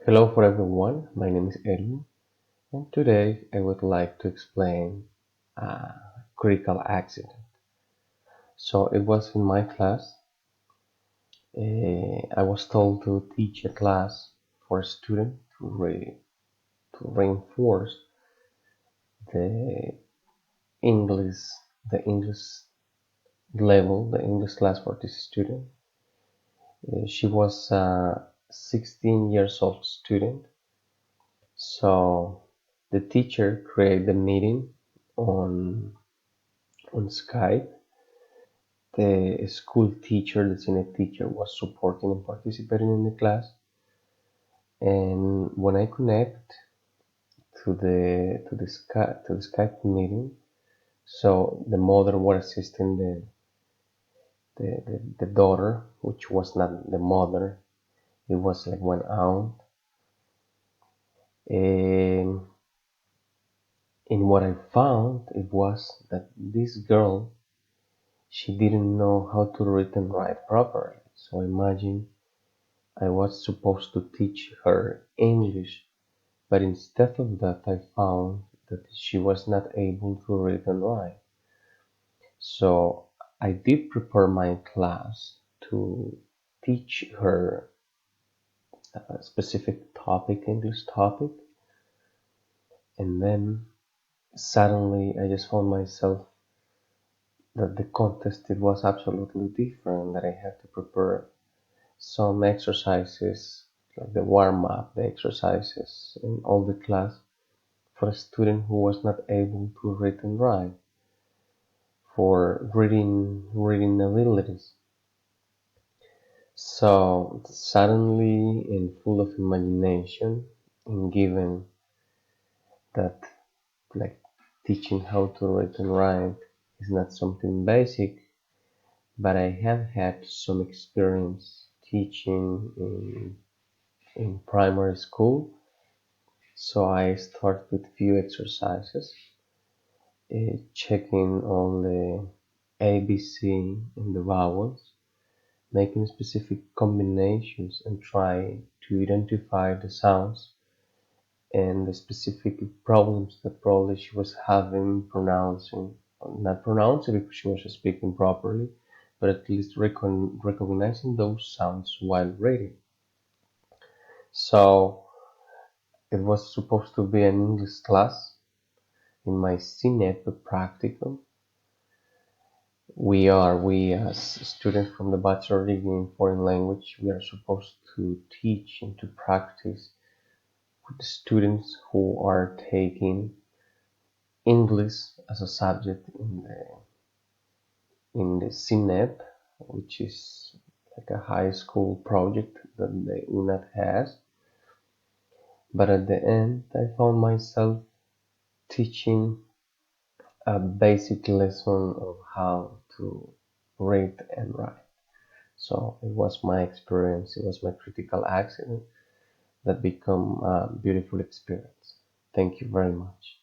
Hello for everyone, my name is Edwin, and today I would like to explain a critical accident. So it was in my class. I was told to teach a class for a student to reinforce the English the English level, the English class for this student. She was a 16 years old student. So the teacher created the meeting on on Skype. The school teacher, the senior teacher, was supporting and participating in the class. And when I connect to the Skype meeting, so the mother was assisting the daughter, which was not the mother. It was like one aunt. And in what I found, it was that this girl, she didn't know how to read and write properly. So imagine I was supposed to teach her English, but instead of that I found that she was not able to read and write. So I did prepare my class to teach her a specific topic, English topic, and then suddenly I just found myself that the contest it was absolutely different, that I had to prepare some exercises like the warm up, the exercises in all the class for a student who was not able to read and write, for reading abilities. So suddenly, and full of imagination, and given that like teaching how to read and write is not something basic, but I have had some experience teaching in primary school. So I start with few exercises, checking on the ABC and the vowels, making specific combinations and try to identify the sounds and the specific problems that probably she was having pronouncing, not pronouncing because she was speaking properly, but at least recognizing those sounds while reading. So it was supposed to be an English class in my CNEP practicum. We as students from the bachelor degree in foreign language, we are supposed to teach and to practice with the students who are taking English as a subject in the CNEP, which is like a high school project that the UNAT has. But at the end, I found myself teaching a basic lesson of how to read and write. So it was my experience, it was my critical accident that became a beautiful experience. Thank you very much.